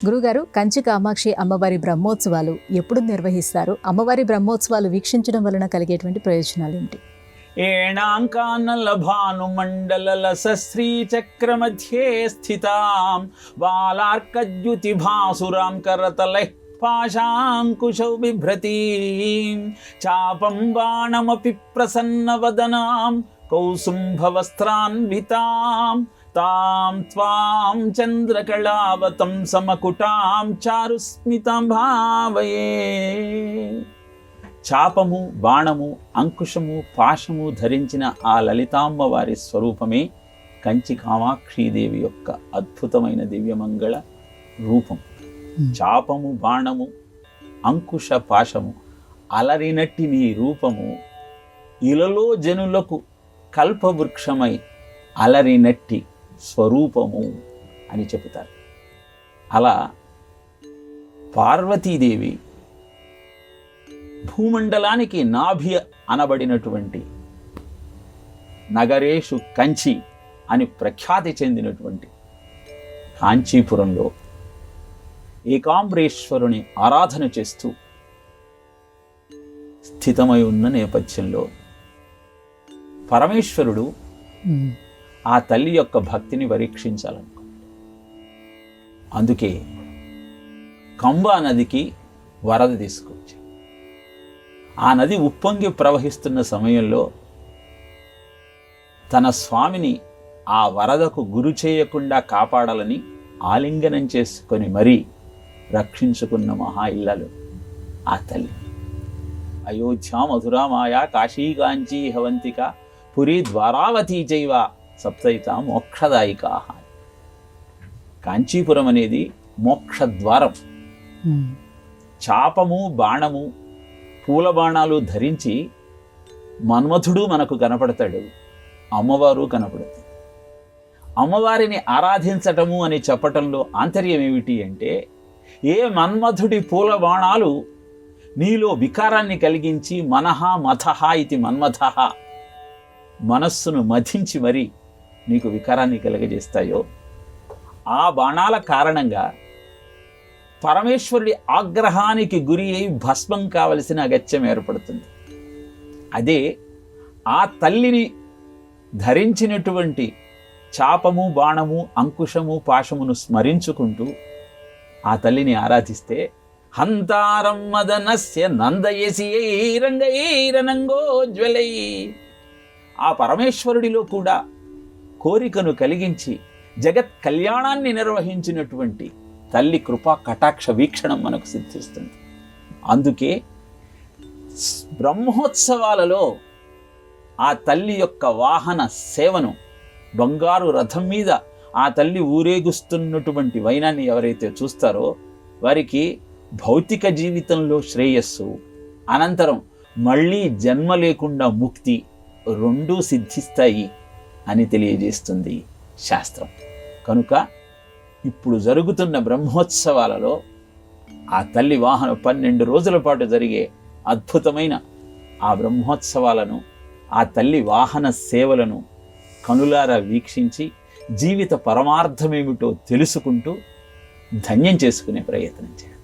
గురుగారు, కంచి కామాక్షి అమ్మవారి బ్రహ్మోత్సవాలు ఎప్పుడు నిర్వహిస్తారు? అమ్మవారి బ్రహ్మోత్సవాలు వీక్షించడం వలన కలిగేటువంటి ప్రయోజనాలు ఏంటి? ఏణాంకానల భానుమండలలసశ్రీచక్రమధ్యే స్థితాం బాలార్కద్యుతి భాసురాం కరతలైః పాశాంకుశౌ బిభ్రతీం చాపం బాణమపి ప్రసన్నవదనాం కౌసుంభవస్త్రాన్వితాం తాం త్వాం చంద్రకళావతం సమకుటాం చారుస్మితాం భావయే. చాపము, బాణము, అంకుశము, పాశము ధరించిన ఆ లలితామ్మవారి స్వరూపమే కంచి కామాక్షీదేవి యొక్క అద్భుతమైన దివ్యమంగళ రూపం. చాపము, బాణము, అంకుశ, పాశము అలరినట్టి నీ రూపము ఇలలో జనులకు కల్పవృక్షమై అలరినట్టి స్వరూపము అని చెబుతారు. అలా పార్వతీదేవి భూమండలానికి నాభి అనబడినటువంటి నగరేషు కంచి అని ప్రఖ్యాతి చెందినటువంటి కాంచీపురంలో ఏకాంబరేశ్వరుని ఆరాధన చేస్తూ స్థితమై ఉన్న నేపథ్యంలో పరమేశ్వరుడు ఆ తల్లి యొక్క భక్తిని పరీక్షించాలనుకున్నాడు. అందుకే కంబా నదికి వరద తీసుకొచ్చి ఆ నది ఉప్పొంగి ప్రవహిస్తున్న సమయంలో తన స్వామిని ఆ వరదకు గురి చేయకుండా కాపాడాలని ఆలింగనం చేసుకొని మరీ రక్షించుకున్న మహా ఇల్లలు ఆ తల్లి. అయోధ్య, మధురామాయ, కాశీకాంచీ హవంతిక, పురీ, ద్వారావతీ చైవ సప్తైత మోక్షదాయికా. కాంచీపురం అనేది మోక్షద్వారం. చాపము, బాణము, పూల బాణాలు ధరించి మన్మథుడు మనకు కనపడతాడు, అమ్మవారు కనపడుతుంది. అమ్మవారిని ఆరాధించటము అని చెప్పటంలో ఆంతర్యం ఏమిటి అంటే, ఏ మన్మథుడి పూల బాణాలు నీలో వికారాన్ని కలిగించి మనహ మథహ ఇది మన్మథ మనస్సును మథించి మరీ నీకు వికారాన్ని కలిగజేస్తాయో ఆ బాణాల కారణంగా పరమేశ్వరుడి ఆగ్రహానికి గురి అయి భస్మం కావలసిన అగత్యం ఏర్పడుతుంది. అదే ఆ తల్లిని ధరించినటువంటి చాపము, బాణము, అంకుశము, పాశమును స్మరించుకుంటూ ఆ తల్లిని ఆరాధిస్తే హంతారం మదనస్య నందయసిరంగైరనంగోజ్వలై ఆ పరమేశ్వరుడిలో కూడా కోరికను కలిగించి జగత్ కళ్యాణాన్ని నిర్వహించినటువంటి తల్లి కృపా కటాక్ష వీక్షణం మనకు సిద్ధిస్తుంది. అందుకే బ్రహ్మోత్సవాలలో ఆ తల్లి యొక్క వాహన సేవను, బంగారు రథం మీద ఆ తల్లి ఊరేగుస్తున్నటువంటి వైనాన్ని ఎవరైతే చూస్తారో వారికి భౌతిక జీవితంలో శ్రేయస్సు, అనంతరం మళ్ళీ జన్మ లేకుండా ముక్తి రెండూ సిద్ధిస్తాయి అని తెలియజేస్తుంది శాస్త్రం. కనుక ఇప్పుడు జరుగుతున్న బ్రహ్మోత్సవాలలో ఆ తల్లి వాహన 12 రోజుల పాటు జరిగే అద్భుతమైన ఆ బ్రహ్మోత్సవాలను, ఆ తల్లి వాహన సేవలను కనులారా వీక్షించి జీవిత పరమార్థమేమిటో తెలుసుకుంటూ ధన్యం చేసుకునే ప్రయత్నం చేయాలి.